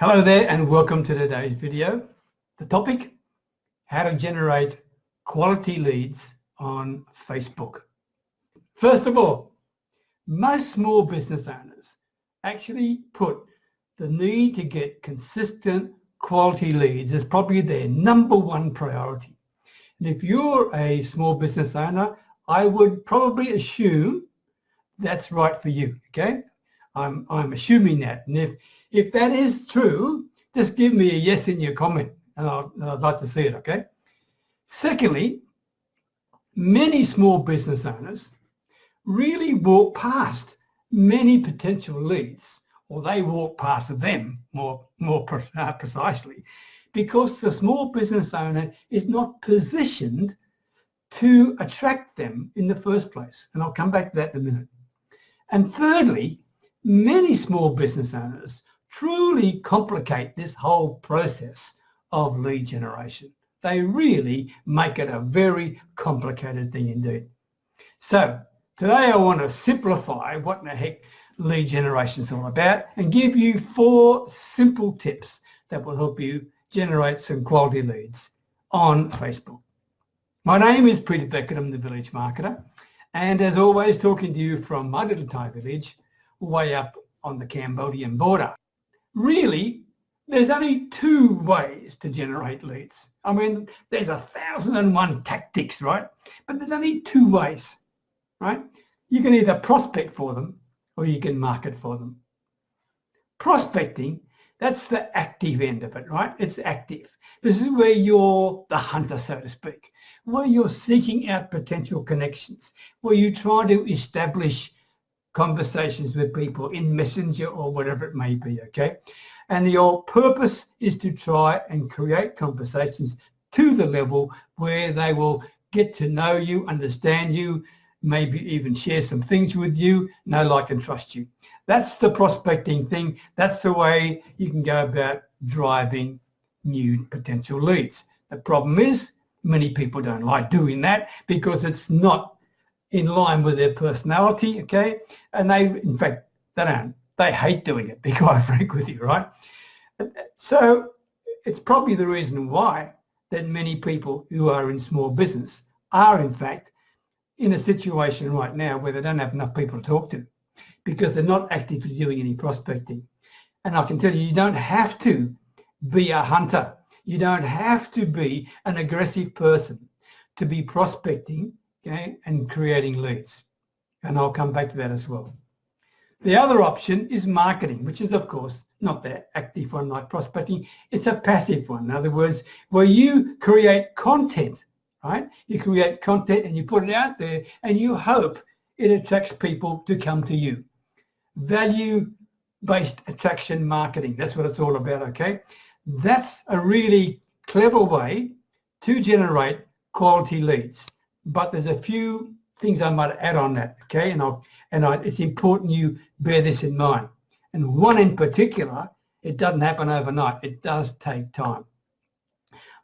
Hello there and welcome to today's video. The topic, how to generate quality leads on Facebook. First of all, most small business owners actually put the need to get consistent quality leads as probably their number one priority. And if you're a small business owner, I would probably assume that's right for you, okay? I'm assuming that. And if that is true, just give me a yes in your comment and I'd like to see it, okay? Secondly, many small business owners really walk past many potential leads, or they walk past them more precisely, because the small business owner is not positioned to attract them in the first place. And I'll come back to that in a minute. And thirdly, many small business owners truly complicate this whole process of lead generation. They really make it a very complicated thing indeed. So today I want to simplify what the heck lead generation is all about and give you 4 simple tips that will help you generate some quality leads on Facebook. My name is Peter Beckenham, the Village Marketer, and as always talking to you from my little Thai village way up on the Cambodian border. Really, there's only 2 ways to generate leads. I mean, there's 1,001 tactics, right? But there's only 2 ways, right? You can either prospect for them or you can market for them. Prospecting, that's the active end of it, right? It's active. This is where you're the hunter, so to speak, where you're seeking out potential connections, where you try to establish conversations with people in Messenger or whatever it may be, okay? And your purpose is to try and create conversations to the level where they will get to know you, understand you, maybe even share some things with you, know, like and trust you. That's the prospecting thing. That's the way you can go about driving new potential leads. The problem is many people don't like doing that because it's not in line with their personality, okay? And they, in fact, they hate doing it, to be quite frank with you, right? So it's probably the reason why that many people who are in small business are, in fact, in a situation right now where they don't have enough people to talk to because they're not actively doing any prospecting. And I can tell you, you don't have to be a hunter. You don't have to be an aggressive person to be prospecting, okay, and creating leads. And I'll come back to that as well. The other option is marketing, which is, of course, not that active one like prospecting. It's a passive one. In other words, where you create content, right? You create content and you put it out there and you hope it attracts people to come to you. Value-based attraction marketing, that's what it's all about, okay? That's a really clever way to generate quality leads. But there's a few things I might add on that, okay? And it's important you bear this in mind. And one in particular, it doesn't happen overnight. It does take time.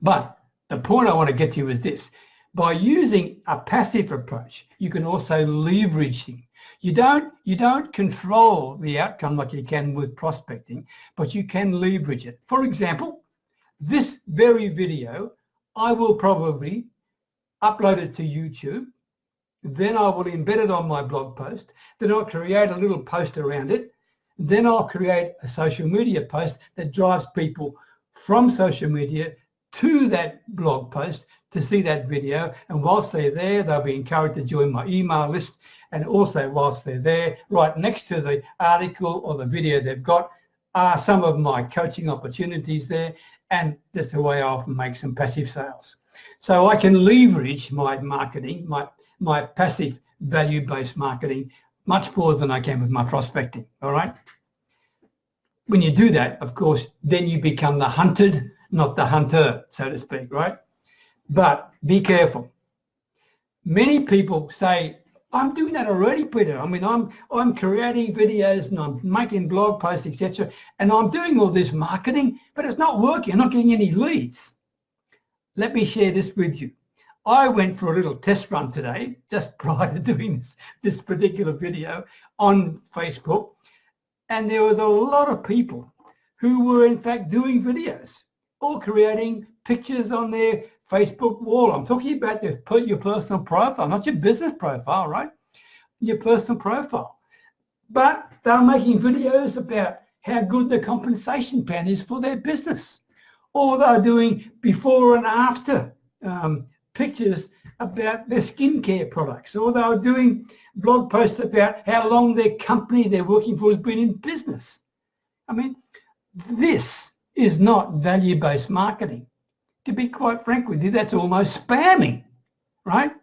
But the point I want to get to is this. By using a passive approach, you can also leverage things. You don't control the outcome like you can with prospecting, but you can leverage it. For example, this very video, I will probably upload it to YouTube, then I will embed it on my blog post, then I'll create a little post around it, then I'll create a social media post that drives people from social media to that blog post to see that video, and whilst they're there, they'll be encouraged to join my email list, and also whilst they're there, right next to the article or the video they've got are some of my coaching opportunities there, and that's the way I often make some passive sales. So I can leverage my marketing, my passive value-based marketing much more than I can with my prospecting, all right? When you do that, of course, then you become the hunted, not the hunter, so to speak, right? But be careful. Many people say, I'm doing that already, Peter. I mean, I'm creating videos and I'm making blog posts, etc. And I'm doing all this marketing, but it's not working. I'm not getting any leads. Let me share this with you. I went for a little test run today, just prior to doing this particular video on Facebook, and there was a lot of people who were in fact doing videos or creating pictures on their Facebook wall. I'm talking about your personal profile, not your business profile, right? Your personal profile. But they're making videos about how good the compensation plan is for their business. Or they're doing before and after pictures about their skincare products. Or they're doing blog posts about how long their company they're working for has been in business. I mean, this is not value-based marketing. To be quite frank with you, that's almost spamming, right?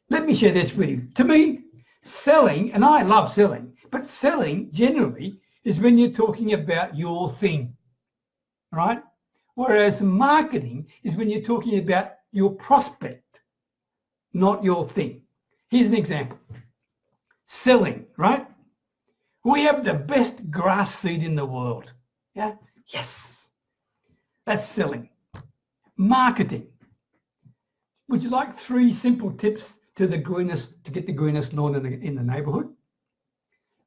Let me share this with you. To me, selling, and I love selling, but selling generally is when you're talking about your thing, right? Whereas marketing is when you're talking about your prospect, not your thing. Here's an example. Selling, right? We have the best grass seed in the world. Yeah? Yes. That's selling. Marketing. Would you like 3 simple tips to get the greenest lawn in the neighborhood?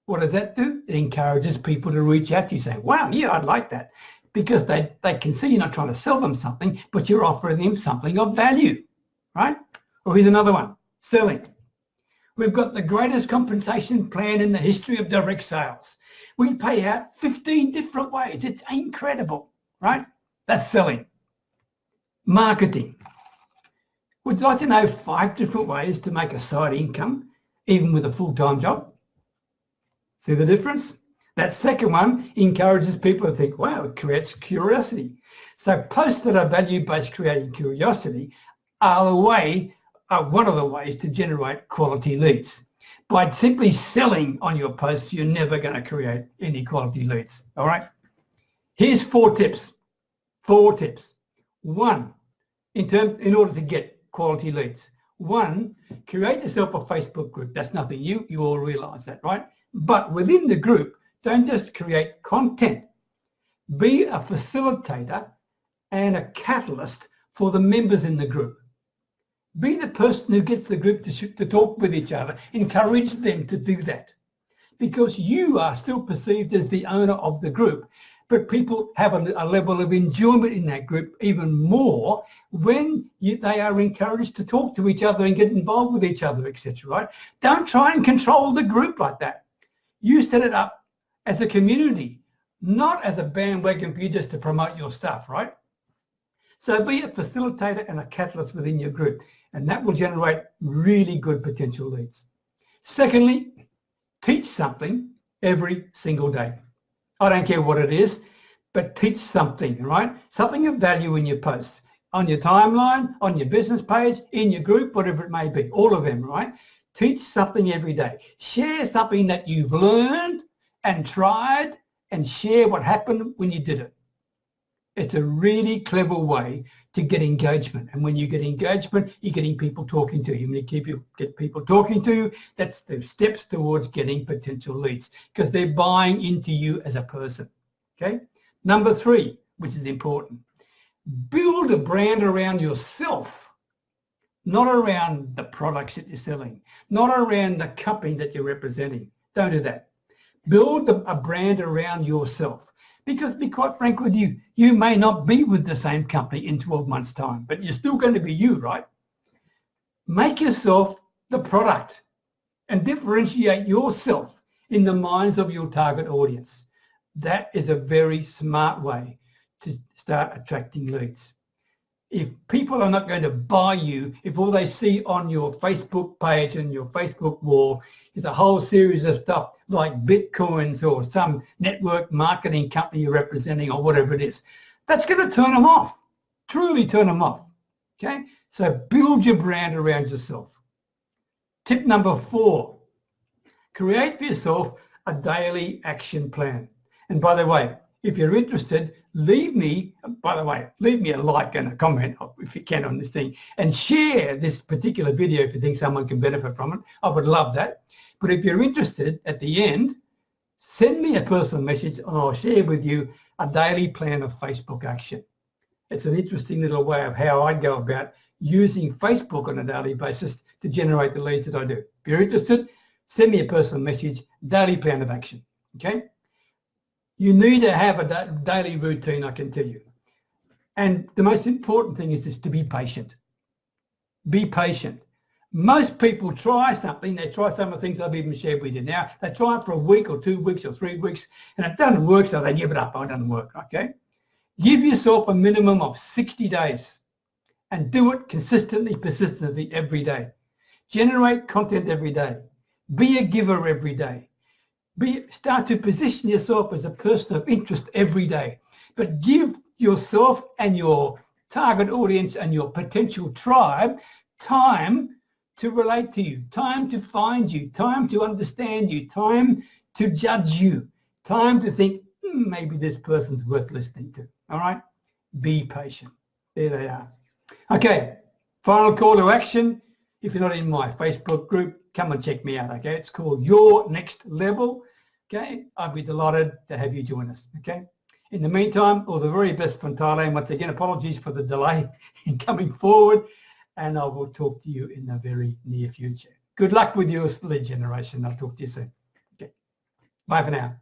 What does that do? It encourages people to reach out to you saying, wow, yeah, I'd like that. Because they can see you're not trying to sell them something, but you're offering them something of value, right? Or here's another one, selling. We've got the greatest compensation plan in the history of direct sales. We pay out 15 different ways. It's incredible, right? That's selling. Marketing. Would you like to know 5 different ways to make a side income, even with a full-time job? See the difference? That second one encourages people to think, wow, it creates curiosity. So posts that are value-based creating curiosity are one of the ways to generate quality leads. By simply selling on your posts, you're never going to create any quality leads, all right? Here's 4 tips. 4 tips. 1, in order to get quality leads. 1, create yourself a Facebook group. That's nothing new. You all realize that, right? But within the group, don't just create content. Be a facilitator and a catalyst for the members in the group. Be the person who gets the group to talk with each other. Encourage them to do that. Because you are still perceived as the owner of the group, but people have a level of enjoyment in that group even more when they are encouraged to talk to each other and get involved with each other, etc. Right? Don't try and control the group like that. You set it up as a community, not as a bandwagon for you just to promote your stuff, right? So be a facilitator and a catalyst within your group, and that will generate really good potential leads. Secondly, teach something every single day. I don't care what it is, but teach something, right? Something of value in your posts, on your timeline, on your business page, in your group, whatever it may be, all of them, right? Teach something every day. Share something that you've learned and tried, and share what happened when you did it. It's a really clever way to get engagement. And when you get engagement, you're getting people talking to you. When you get people talking to you, that's the steps towards getting potential leads because they're buying into you as a person. Okay. Number 3, which is important, build a brand around yourself, not around the products that you're selling, not around the company that you're representing. Don't do that. Build a brand around yourself. Because to be quite frank with you, you may not be with the same company in 12 months' time, but you're still going to be you, right? Make yourself the product and differentiate yourself in the minds of your target audience. That is a very smart way to start attracting leads. If people are not going to buy you, if all they see on your Facebook page and your Facebook wall is a whole series of stuff like Bitcoins or some network marketing company you're representing or whatever it is, that's going to turn them off, truly turn them off, okay? So build your brand around yourself. Tip number 4, create for yourself a daily action plan. And by the way, if you're interested, leave me a like and a comment if you can on this thing, and share this particular video if you think someone can benefit from it. I would love that. But if you're interested, at the end, send me a personal message and I'll share with you a daily plan of Facebook action. It's an interesting little way of how I go about using Facebook on a daily basis to generate the leads that I do. If you're interested, send me a personal message, daily plan of action, okay? You need to have a daily routine, I can tell you. And the most important thing is to be patient. Be patient. Most people try something. They try some of the things I've even shared with you now. They try it for a week or 2 weeks or 3 weeks, and it doesn't work, so they give it up. Oh, it doesn't work, okay? Give yourself a minimum of 60 days and do it consistently, persistently every day. Generate content every day. Be a giver every day. Start to position yourself as a person of interest every day. But give yourself and your target audience and your potential tribe time to relate to you, time to find you, time to understand you, time to judge you, time to think, maybe this person's worth listening to. All right? Be patient. There they are. Okay, final call to action. If you're not in my Facebook group, come and check me out, okay? It's called Your Next Level, okay? I'd be delighted to have you join us, okay? In the meantime, all the very best from Thailand. Once again, apologies for the delay in coming forward, and I will talk to you in the very near future. Good luck with your lead generation. I'll talk to you soon. Okay, bye for now.